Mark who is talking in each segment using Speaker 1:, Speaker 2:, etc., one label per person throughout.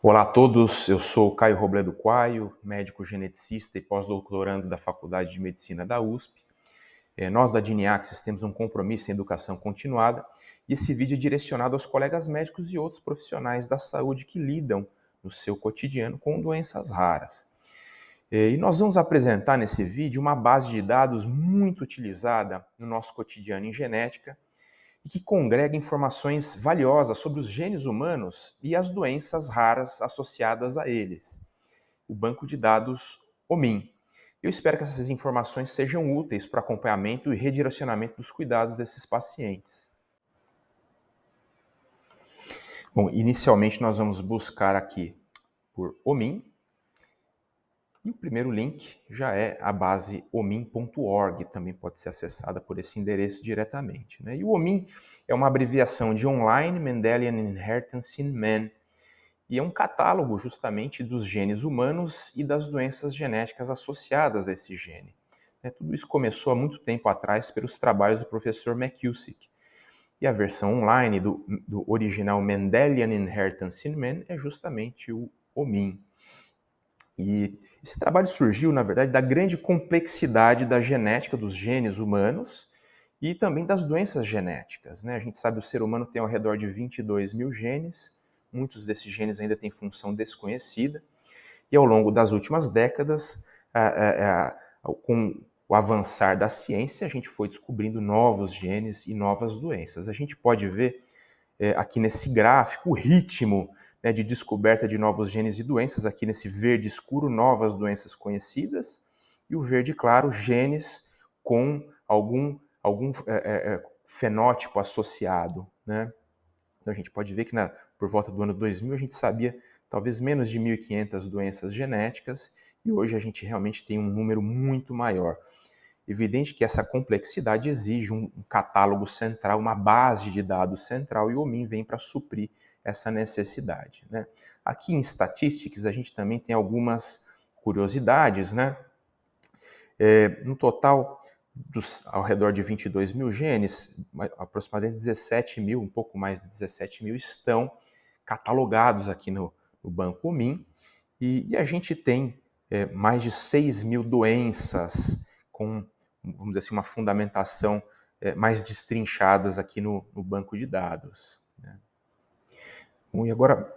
Speaker 1: Olá a todos, eu sou Caio Robledo Quaio, médico geneticista e pós-doutorando da Faculdade de Medicina da USP. Nós da Diniaxis temos um compromisso em educação continuada e esse vídeo é direcionado aos colegas médicos e outros profissionais da saúde que lidam no seu cotidiano com doenças raras. E nós vamos apresentar nesse vídeo uma base de dados muito utilizada no nosso cotidiano em genética e que congrega informações valiosas sobre os genes humanos e as doenças raras associadas a eles, o banco de dados OMIM. Eu espero que essas informações sejam úteis para o acompanhamento e redirecionamento dos cuidados desses pacientes. Bom, inicialmente nós vamos buscar aqui por OMIM, e o primeiro link já é a base omim.org, também pode ser acessada por esse endereço diretamente. E o OMIM é uma abreviação de Online Mendelian Inheritance in Man, e é um catálogo justamente dos genes humanos e das doenças genéticas associadas a esse gene. Tudo isso começou há muito tempo atrás pelos trabalhos do professor McKusick. E a versão online do original Mendelian Inheritance in Man é justamente o OMIM. E esse trabalho surgiu, na verdade, da grande complexidade da genética dos genes humanos e também das doenças genéticas. A gente sabe que o ser humano tem ao redor de 22 mil genes, muitos desses genes ainda têm função desconhecida, e ao longo das últimas décadas, com o avançar da ciência, a gente foi descobrindo novos genes e novas doenças. A gente pode ver aqui nesse gráfico o ritmo de descoberta de novos genes e doenças, aqui nesse verde escuro, novas doenças conhecidas, e o verde claro, genes com algum fenótipo associado. Então a gente pode ver que por volta do ano 2000 a gente sabia talvez menos de 1.500 doenças genéticas, e hoje a gente realmente tem um número muito maior. Evidente que essa complexidade exige um catálogo central, uma base de dados central, e o OMIM vem para suprir essa necessidade. Aqui em Statistics a gente também tem algumas curiosidades. No total, ao redor de 22 mil genes, aproximadamente 17 mil, um pouco mais de 17 mil, estão catalogados aqui no banco OMIM, e a gente tem mais de 6 mil doenças com, vamos dizer assim, uma fundamentação mais destrinchadas aqui no banco de dados. Bom, e agora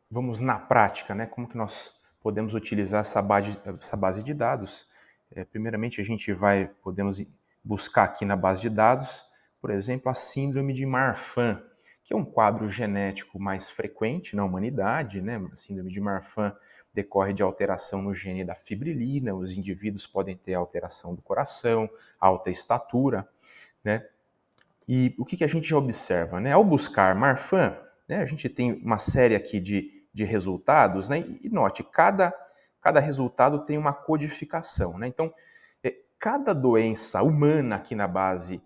Speaker 1: vamos na prática, como que nós podemos utilizar essa base de dados. Primeiramente, podemos buscar aqui na base de dados, por exemplo, a síndrome de Marfan, que é um quadro genético mais frequente na humanidade. A síndrome de Marfan decorre de alteração no gene da fibrilina. Os indivíduos podem ter alteração do coração, alta estatura. E o que a gente já observa? Ao buscar Marfan, a gente tem uma série aqui de resultados, e note, cada resultado tem uma codificação. Então, cada doença humana aqui na base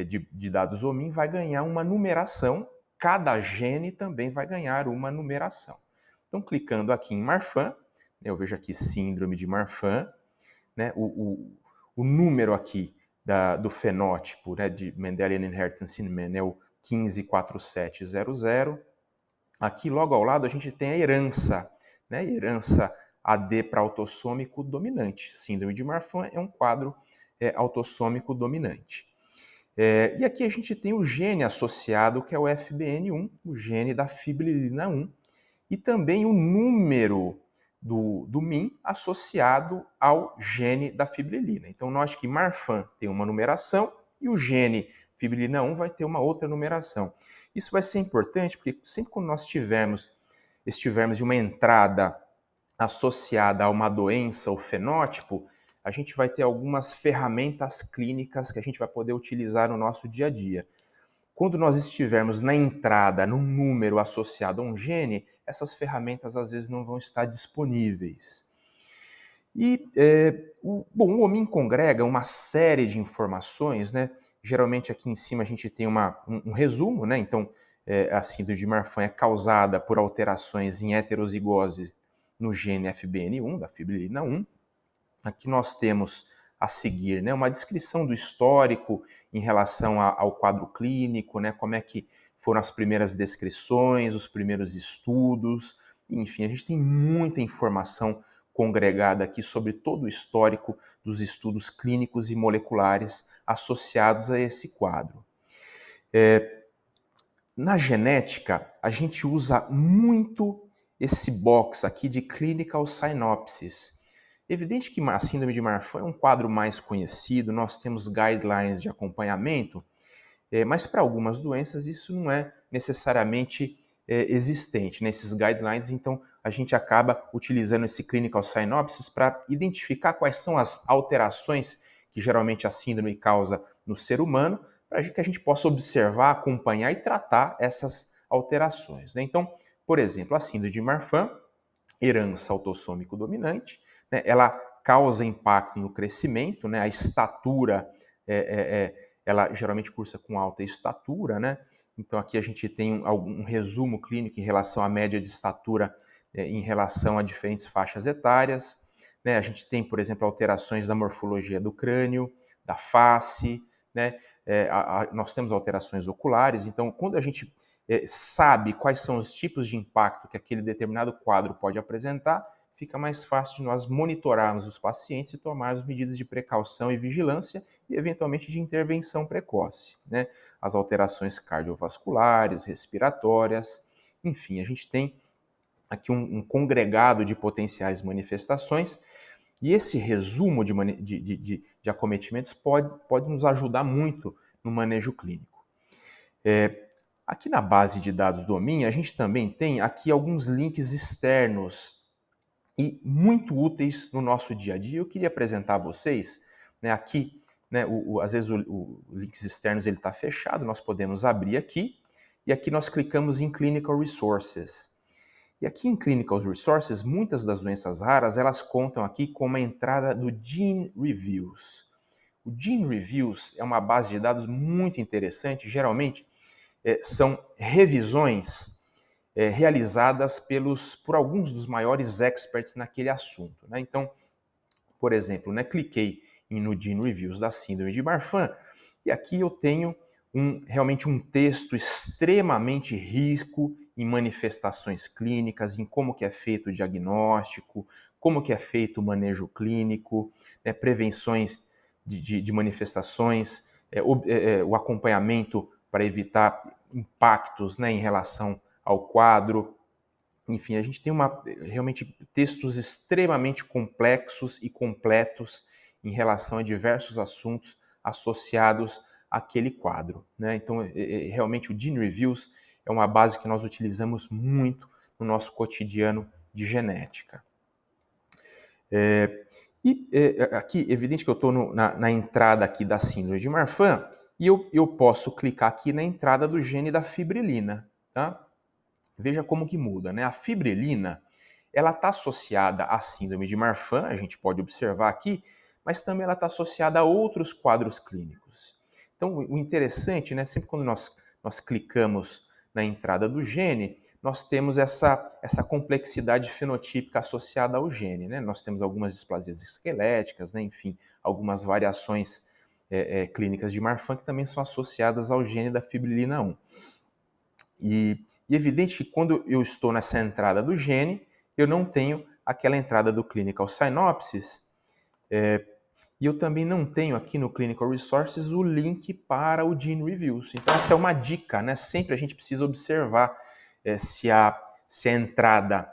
Speaker 1: de dados OMIM vai ganhar uma numeração, cada gene também vai ganhar uma numeração. Então, clicando aqui em Marfan, eu vejo aqui síndrome de Marfan, o número aqui do fenótipo de Mendelian Inheritance in Man é o 154700. Aqui, logo ao lado, a gente tem a herança, herança AD para autossômico dominante. Síndrome de Marfan é um quadro autossômico dominante. E aqui a gente tem o gene associado, que é o FBN1, o gene da fibrilina 1, e também o número do MIM associado ao gene da fibrilina. Então, note que Marfan tem uma numeração e o gene fibrilina 1 vai ter uma outra numeração. Isso vai ser importante porque sempre quando nós estivermos de uma entrada associada a uma doença ou fenótipo, a gente vai ter algumas ferramentas clínicas que a gente vai poder utilizar no nosso dia a dia. Quando nós estivermos na entrada, num número associado a um gene, essas ferramentas às vezes não vão estar disponíveis. E o OMIM congrega uma série de informações. Geralmente aqui em cima a gente tem um resumo. Então, a síndrome de Marfan é causada por alterações em heterozigose no gene FBN1, da fibrilina 1. Aqui nós temos a seguir uma descrição do histórico em relação ao quadro clínico, como é que foram as primeiras descrições, os primeiros estudos, Enfim, a gente tem muita informação congregada aqui sobre todo o histórico dos estudos clínicos e moleculares associados a esse quadro. Na genética, a gente usa muito esse box aqui de Clinical Synopsis. Evidente que a síndrome de Marfan é um quadro mais conhecido, nós temos guidelines de acompanhamento, mas para algumas doenças isso não é necessariamente existente nesses guidelines, então a gente acaba utilizando esse Clinical Synopsis para identificar quais são as alterações que geralmente a síndrome causa no ser humano, para que a gente possa observar, acompanhar e tratar essas alterações, né? Então, por exemplo, a síndrome de Marfan, herança autossômico dominante, né, ela causa impacto no crescimento, né, a estatura, ela geralmente cursa com alta estatura, né? Então aqui a gente tem um resumo clínico em relação à média de estatura em relação a diferentes faixas etárias, né? A gente tem, por exemplo, alterações da morfologia do crânio, da face, né? Nós temos alterações oculares, então quando a gente sabe quais são os tipos de impacto que aquele determinado quadro pode apresentar, fica mais fácil de nós monitorarmos os pacientes e tomarmos medidas de precaução e vigilância e, eventualmente, de intervenção precoce, né? As alterações cardiovasculares, respiratórias, enfim, a gente tem aqui um congregado de potenciais manifestações e esse resumo de acometimentos pode nos ajudar muito no manejo clínico. Aqui na base de dados do OMIN, a gente também tem aqui alguns links externos e muito úteis no nosso dia a dia. Eu queria apresentar a vocês, né, aqui, né, às vezes o links externos ele está fechado, nós podemos abrir aqui, e aqui nós clicamos em Clinical Resources. E aqui em Clinical Resources, muitas das doenças raras, elas contam aqui com uma entrada do Gene Reviews. O Gene Reviews é uma base de dados muito interessante, geralmente são revisões realizadas por alguns dos maiores experts naquele assunto, né? Então, por exemplo, né, cliquei no Gene Reviews da síndrome de Marfan e aqui eu tenho realmente um texto extremamente rico em manifestações clínicas, em como que é feito o diagnóstico, como que é feito o manejo clínico, né, prevenções de manifestações, o acompanhamento para evitar impactos, né, em relação ao quadro. Enfim, a gente tem realmente textos extremamente complexos e completos em relação a diversos assuntos associados àquele quadro, né? Então, realmente o Gene Reviews é uma base que nós utilizamos muito no nosso cotidiano de genética. Aqui, evidente que eu estou na entrada aqui da síndrome de Marfan e eu posso clicar aqui na entrada do gene da fibrilina, tá? Veja como que muda, né? A fibrilina, ela está associada à síndrome de Marfan, a gente pode observar aqui, mas também ela está associada a outros quadros clínicos. Então, o interessante, né? Sempre quando nós clicamos na entrada do gene, nós temos essa complexidade fenotípica associada ao gene, né? Nós temos algumas displasias esqueléticas, né? Enfim, algumas variações clínicas de Marfan que também são associadas ao gene da fibrilina 1. E evidente que quando eu estou nessa entrada do gene, eu não tenho aquela entrada do Clinical Synopsis, e eu também não tenho aqui no Clinical Resources o link para o Gene Reviews. Então essa é uma dica, né? Sempre a gente precisa observar se a entrada,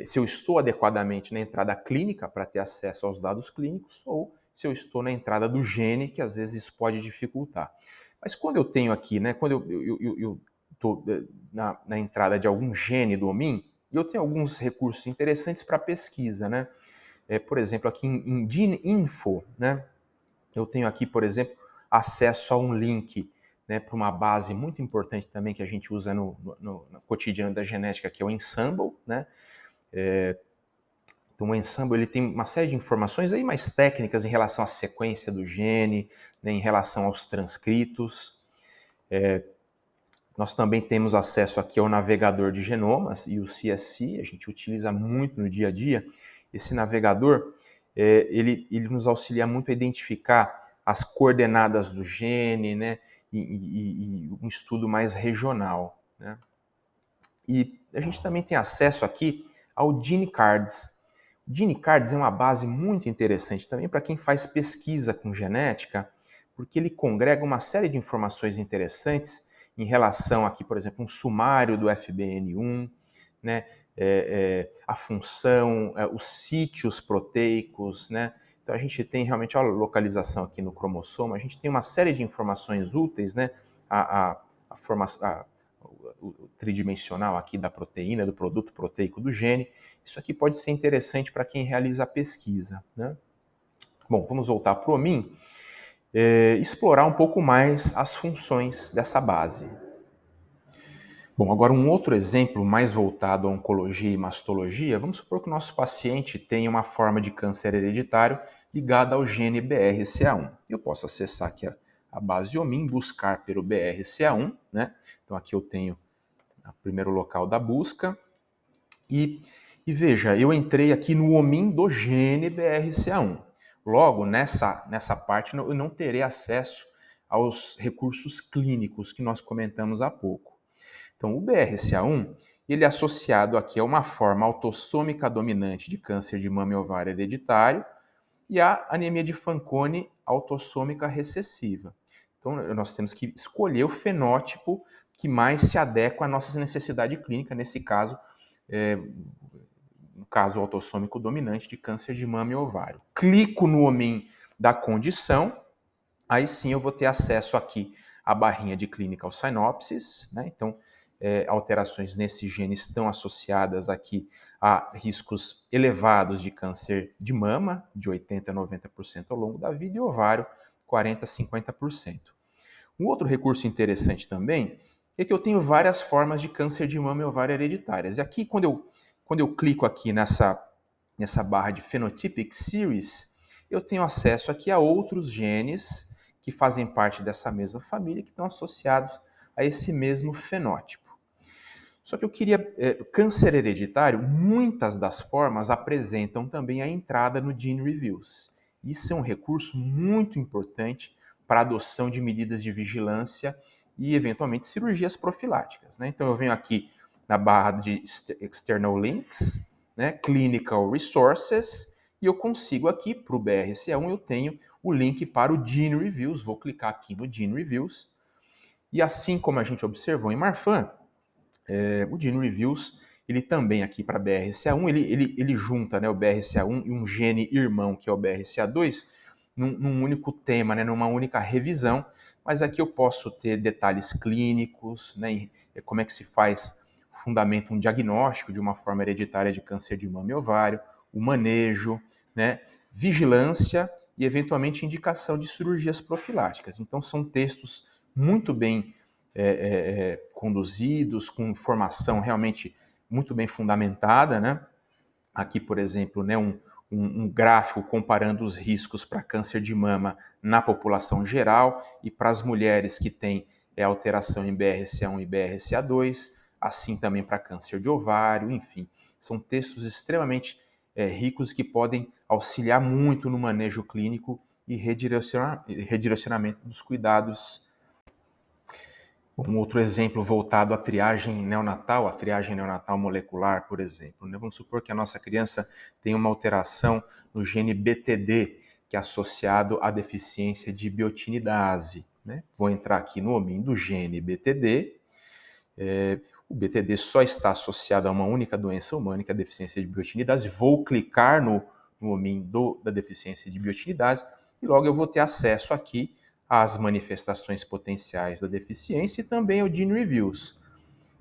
Speaker 1: se eu estou adequadamente na entrada clínica para ter acesso aos dados clínicos, ou se eu estou na entrada do gene, que às vezes isso pode dificultar. Mas quando eu tenho aqui, né? Quando eu estou na entrada de algum gene do OMIN, eu tenho alguns recursos interessantes para pesquisa, né? Por exemplo, aqui em Gene Info, né? Eu tenho aqui, por exemplo, acesso a um link, né, para uma base muito importante também que a gente usa no cotidiano da genética, que é o Ensembl, né? Então, o Ensembl ele tem uma série de informações aí mais técnicas em relação à sequência do gene, né, em relação aos transcritos. Nós também temos acesso aqui ao navegador de genomas e o CSC, a gente utiliza muito no dia a dia. Esse navegador, ele nos auxilia muito a identificar as coordenadas do gene, né, e um estudo mais regional, né? E a gente também tem acesso aqui ao GeneCards. O GeneCards é uma base muito interessante também para quem faz pesquisa com genética, porque ele congrega uma série de informações interessantes em relação aqui, por exemplo, um sumário do FBN1, né, a função, os sítios proteicos, né? Então a gente tem realmente a localização aqui no cromossomo, a gente tem uma série de informações úteis, né? A formação, o tridimensional aqui da proteína, do produto proteico do gene. Isso aqui pode ser interessante para quem realiza a pesquisa, né? Bom, vamos voltar para o HOMIM, explorar um pouco mais as funções dessa base. Bom, agora um outro exemplo mais voltado à oncologia e mastologia, vamos supor que o nosso paciente tenha uma forma de câncer hereditário ligada ao gene BRCA1. Eu posso acessar aqui a base de HOMIM, buscar pelo BRCA1, né? Então aqui eu tenho o primeiro local da busca e veja, eu entrei aqui no HOMIM do gene BRCA1. Logo, nessa parte eu não terei acesso aos recursos clínicos que nós comentamos há pouco. Então, o BRCA1, ele é associado aqui a uma forma autossômica dominante de câncer de mama e ovário hereditário e a anemia de Fanconi autossômica recessiva. Então, nós temos que escolher o fenótipo que mais se adequa à nossa necessidade clínica, nesse caso, no caso autossômico dominante de câncer de mama e ovário. Clico no HOMIM da condição, aí sim eu vou ter acesso aqui à barrinha de clinical synopsis, né? Então, alterações nesse gene estão associadas aqui a riscos elevados de câncer de mama, de 80% a 90% ao longo da vida, e ovário, 40% a 50%. Um outro recurso interessante também é que eu tenho várias formas de câncer de mama e ovário hereditárias. E aqui, quando eu clico aqui nessa barra de Phenotypic Series, eu tenho acesso aqui a outros genes que fazem parte dessa mesma família, que estão associados a esse mesmo fenótipo. Só que eu queria, câncer hereditário, muitas das formas apresentam também a entrada no Gene Reviews. Isso é um recurso muito importante para a adoção de medidas de vigilância e, eventualmente, cirurgias profiláticas, né? Então, eu venho aqui na barra de External Links, né, Clinical Resources, e eu consigo aqui, para o BRCA1, eu tenho o link para o Gene Reviews. Vou clicar aqui no Gene Reviews. E assim como a gente observou em Marfan, o Gene Reviews, ele também aqui para BRCA1, ele junta, né, o BRCA1 e um gene irmão, que é o BRCA2, num único tema, né, numa única revisão, mas aqui eu posso ter detalhes clínicos, né, como é que se faz, fundamenta um diagnóstico de uma forma hereditária de câncer de mama e ovário, o manejo, né, vigilância e, eventualmente, indicação de cirurgias profiláticas. Então, são textos muito bem conduzidos, com informação realmente muito bem fundamentada, né? Aqui, por exemplo, né, um gráfico comparando os riscos para câncer de mama na população geral e para as mulheres que têm alteração em BRCA1 e BRCA2, assim também para câncer de ovário, enfim. São textos extremamente ricos que podem auxiliar muito no manejo clínico e redirecionamento dos cuidados. Um outro exemplo voltado à triagem neonatal, a triagem neonatal molecular, por exemplo, né? Vamos supor que a nossa criança tem uma alteração no gene BTD, que é associado à deficiência de biotinidase, né? Vou entrar aqui no HOMIM do gene BTD. O BTD só está associado a uma única doença humana, que é a deficiência de biotinidase. Vou clicar no HOMIM da deficiência de biotinidase e logo eu vou ter acesso aqui às manifestações potenciais da deficiência e também ao Gene Reviews.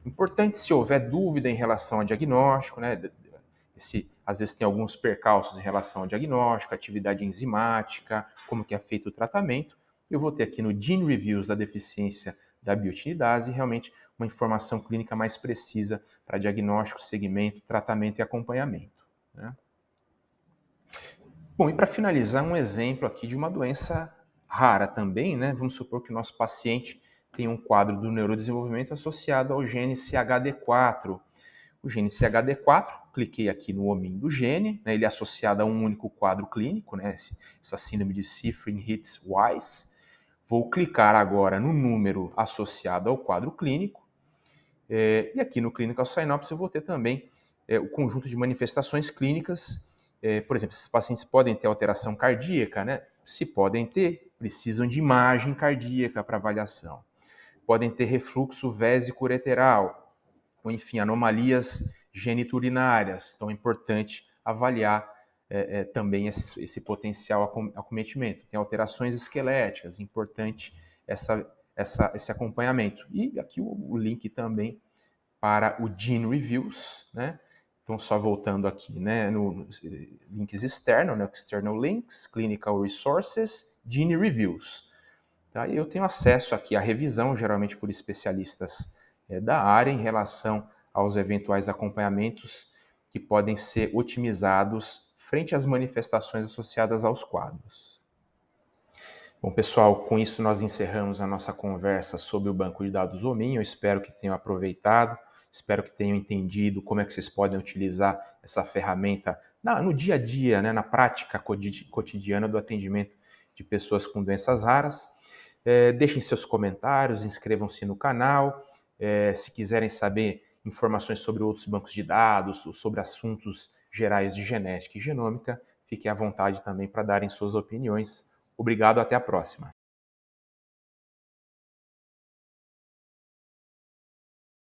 Speaker 1: Importante, se houver dúvida em relação ao diagnóstico, né? Às vezes tem alguns percalços em relação ao diagnóstico, atividade enzimática, como que é feito o tratamento, eu vou ter aqui no Gene Reviews da deficiência da biotinidase realmente uma informação clínica mais precisa para diagnóstico, segmento, tratamento e acompanhamento, né? Bom, e para finalizar, um exemplo aqui de uma doença rara também, né? Vamos supor que o nosso paciente tem um quadro do neurodesenvolvimento associado ao gene CHD4. O gene CHD4, cliquei aqui no HOMIM do gene, né? Ele é associado a um único quadro clínico, né? Essa síndrome de Seyfried-Hitz-Weiss. Vou clicar agora no número associado ao quadro clínico E aqui no Clinical Synopsis eu vou ter também o conjunto de manifestações clínicas. Por exemplo, esses pacientes podem ter alteração cardíaca, né? Se podem ter, precisam de imagem cardíaca para avaliação. Podem ter refluxo vésico-ureteral, ou enfim, anomalias geniturinárias. Então é importante avaliar também esse potencial acometimento. Tem alterações esqueléticas, importante esse acompanhamento. E aqui o link também para o Gene Reviews, né? Então, só voltando aqui, né, nos links externos, né, external links, clinical resources, Gene Reviews. Tá? E eu tenho acesso aqui à revisão, geralmente por especialistas da área, em relação aos eventuais acompanhamentos que podem ser otimizados frente às manifestações associadas aos quadros. Bom, pessoal, com isso nós encerramos a nossa conversa sobre o banco de dados Omin. Eu espero que tenham aproveitado, espero que tenham entendido como é que vocês podem utilizar essa ferramenta no dia a dia, né, na prática cotidiana do atendimento de pessoas com doenças raras. Deixem seus comentários, inscrevam-se no canal. Se quiserem saber informações sobre outros bancos de dados, sobre assuntos gerais de genética e genômica, fiquem à vontade também para darem suas opiniões. Obrigado, até a próxima.